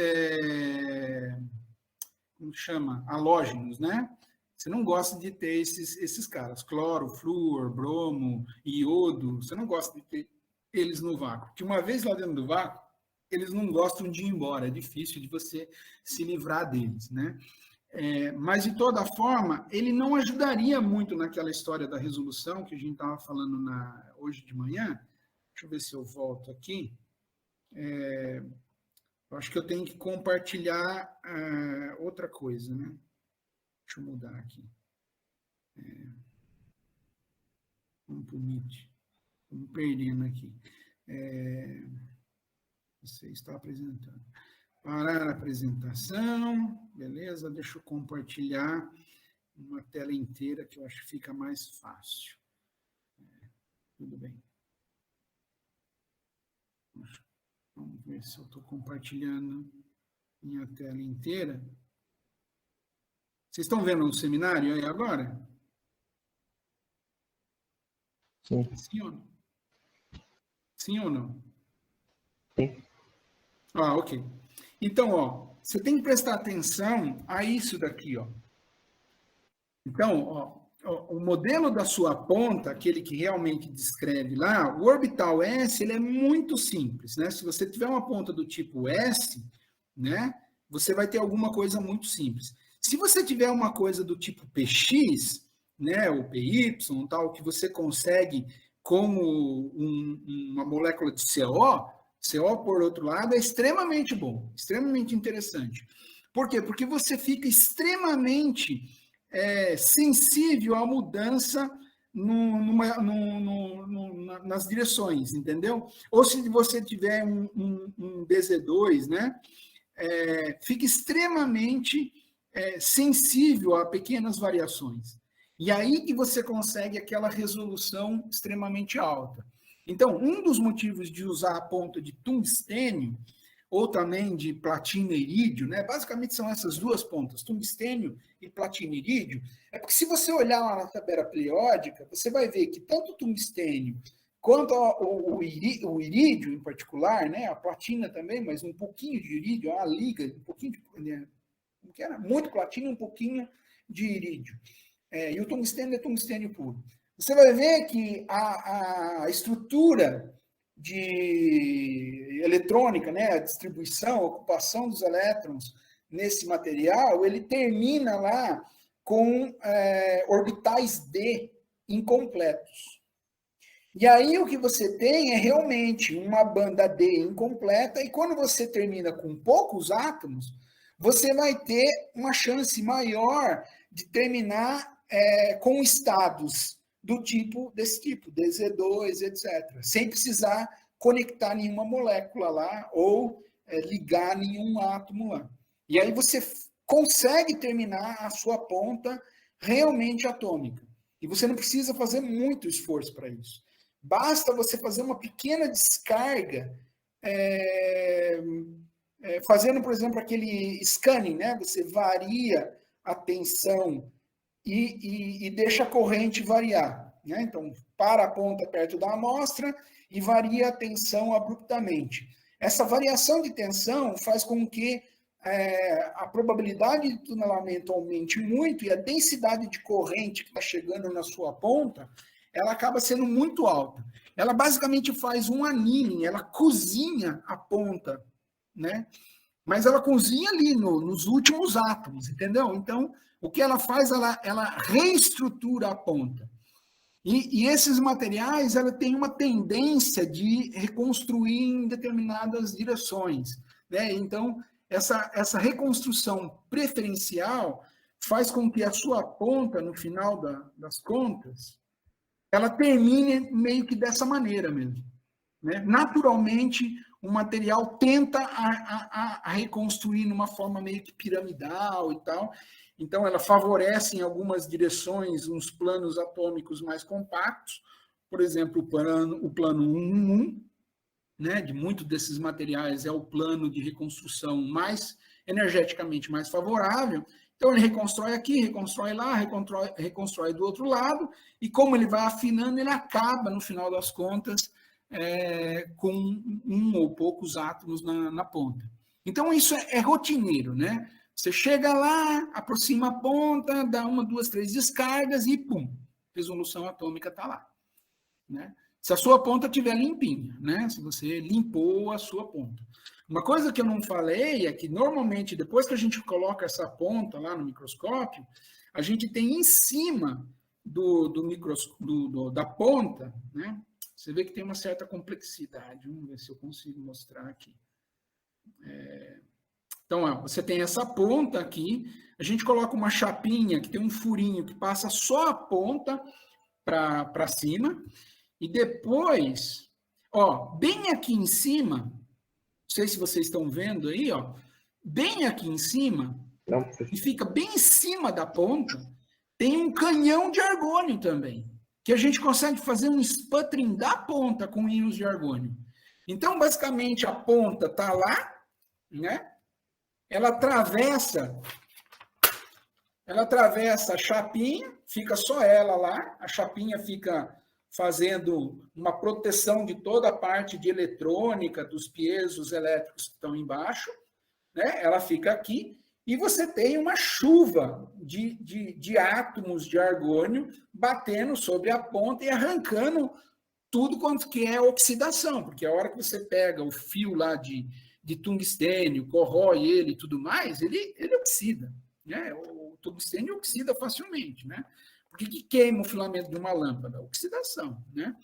como chama? Halógenos, né? Você não gosta de ter esses caras, cloro, flúor, bromo, iodo, você não gosta de ter eles no vácuo. Porque uma vez lá dentro do vácuo, eles não gostam de ir embora, é difícil de você se livrar deles, né? Mas, de toda forma, ele não ajudaria muito naquela história da resolução que a gente estava falando hoje de manhã. Deixa eu ver se eu volto aqui. Eu acho que eu tenho que compartilhar outra coisa, né? Deixa eu mudar aqui. Vamos para o Meet. Estamos perdendo aqui. Você está apresentando. Parar a apresentação. Beleza? Deixa eu compartilhar uma tela inteira que eu acho que fica mais fácil. Tudo bem. Vamos ver se eu estou compartilhando minha tela inteira. Vocês estão vendo o seminário aí agora? Sim. Sim ou não? Sim ou não? Sim. Ok. Então, você tem que prestar atenção a isso daqui, ó. Então, o modelo da sua ponta, aquele que realmente descreve lá, o orbital S, ele é muito simples, né? Se você tiver uma ponta do tipo S, né, você vai ter alguma coisa muito simples. Se você tiver uma coisa do tipo PX, né, ou PY, tal, que você consegue como uma molécula de CO, por outro lado, é extremamente bom, extremamente interessante. Por quê? Porque você fica extremamente sensível à mudança nas direções, entendeu? Ou se você tiver um BZ2, né, fica extremamente sensível a pequenas variações. E aí que você consegue aquela resolução extremamente alta. Então, um dos motivos de usar a ponta de tungstênio, ou também de platina e irídio, né? Basicamente são essas duas pontas, tungstênio e platina e irídio, é porque se você olhar lá na tabela periódica, você vai ver que tanto o tungstênio quanto o irídio em particular, né? A platina também, mas um pouquinho de irídio, a liga, um pouquinho de... que era muito platina e um pouquinho de irídio. E o tungstênio é tungstênio puro. Você vai ver que a estrutura de eletrônica, né, a distribuição, a ocupação dos elétrons nesse material, ele termina lá com orbitais D incompletos. E aí o que você tem é realmente uma banda D incompleta, e quando você termina com poucos átomos, você vai ter uma chance maior de terminar com estados desse tipo, DZ2, etc., sem precisar conectar nenhuma molécula lá ou ligar nenhum átomo lá. E aí você consegue terminar a sua ponta realmente atômica. E você não precisa fazer muito esforço para isso. Basta você fazer uma pequena descarga, fazendo, por exemplo, aquele scanning, né? Você varia a tensão e deixa a corrente variar, né? Então, para a ponta perto da amostra e varia a tensão abruptamente. Essa variação de tensão faz com que a probabilidade de tunelamento aumente muito e a densidade de corrente que está chegando na sua ponta, ela acaba sendo muito alta. Ela basicamente faz um annealing, ela cozinha a ponta, né? Mas ela cozinha ali nos últimos átomos, entendeu? Então, o que ela faz, ela reestrutura a ponta. E esses materiais, ela tem uma tendência de reconstruir em determinadas direções, né? Então, essa reconstrução preferencial faz com que a sua ponta, no final das contas, ela termine meio que dessa maneira mesmo, né? Naturalmente, o material tenta a reconstruir numa forma meio que piramidal e tal. Então, ela favorece em algumas direções uns planos atômicos mais compactos, por exemplo, o plano 1-1, né, de muitos desses materiais é o plano de reconstrução mais energeticamente mais favorável. Então, ele reconstrói aqui, reconstrói lá, reconstrói do outro lado, e como ele vai afinando, ele acaba, no final das contas, com um ou poucos átomos na ponta. Então, isso é rotineiro, né? Você chega lá, aproxima a ponta, dá 1, 2, 3 descargas e, pum, resolução atômica está lá, né? Se a sua ponta estiver limpinha, né? Se você limpou a sua ponta. Uma coisa que eu não falei é que, normalmente, depois que a gente coloca essa ponta lá no microscópio, a gente tem em cima da ponta, né? Você vê que tem uma certa complexidade. Vamos ver se eu consigo mostrar aqui. Então, ó, você tem essa ponta aqui, a gente coloca uma chapinha que tem um furinho que passa só a ponta para cima, e depois, ó, bem aqui em cima, não sei se vocês estão vendo aí, ó, bem aqui em cima, Não, e fica bem em cima da ponta, tem um canhão de argônio também, que a gente consegue fazer um sputtering da ponta com íons de argônio. Então, basicamente, a ponta está lá, né? Ela atravessa a chapinha, fica só ela lá, a chapinha fica fazendo uma proteção de toda a parte de eletrônica, dos piesos elétricos que estão embaixo, né? Ela fica aqui, e você tem uma chuva de átomos de argônio batendo sobre a ponta e arrancando tudo quanto que é oxidação, porque a hora que você pega o fio lá de tungstênio, corrói ele e tudo mais, ele oxida, né? O tungstênio oxida facilmente, né? Por que queima o filamento de uma lâmpada? Oxidação, né?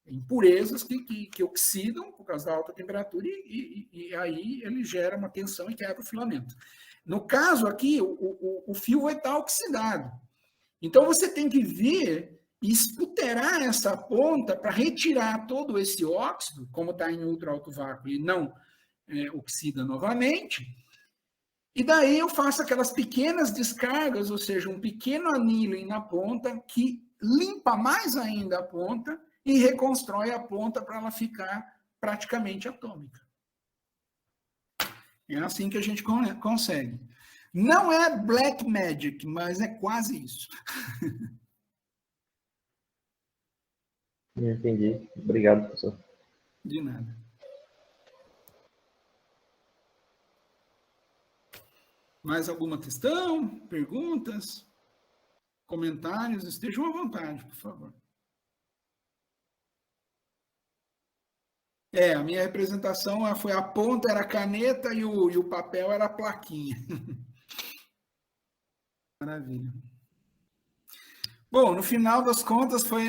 Impurezas que oxidam por causa da alta temperatura e aí ele gera uma tensão e quebra o filamento. No caso aqui, o fio vai estar oxidado. Então, você tem que vir e esputerar essa ponta para retirar todo esse óxido, como está em ultra alto vácuo e não oxida novamente, e daí eu faço aquelas pequenas descargas, ou seja, um pequeno annealing na ponta que limpa mais ainda a ponta e reconstrói a ponta para ela ficar praticamente atômica. É assim que a gente consegue. Não é black magic, mas é quase isso. entendi. Obrigado, professor. De nada. Mais alguma questão? Perguntas? Comentários? Estejam à vontade, por favor. A minha representação foi a ponta era a caneta e o papel era a plaquinha. Maravilha. Bom, no final das contas foi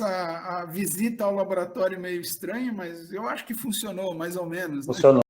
a visita ao laboratório meio estranha, mas eu acho que funcionou mais ou menos, né? Funcionou.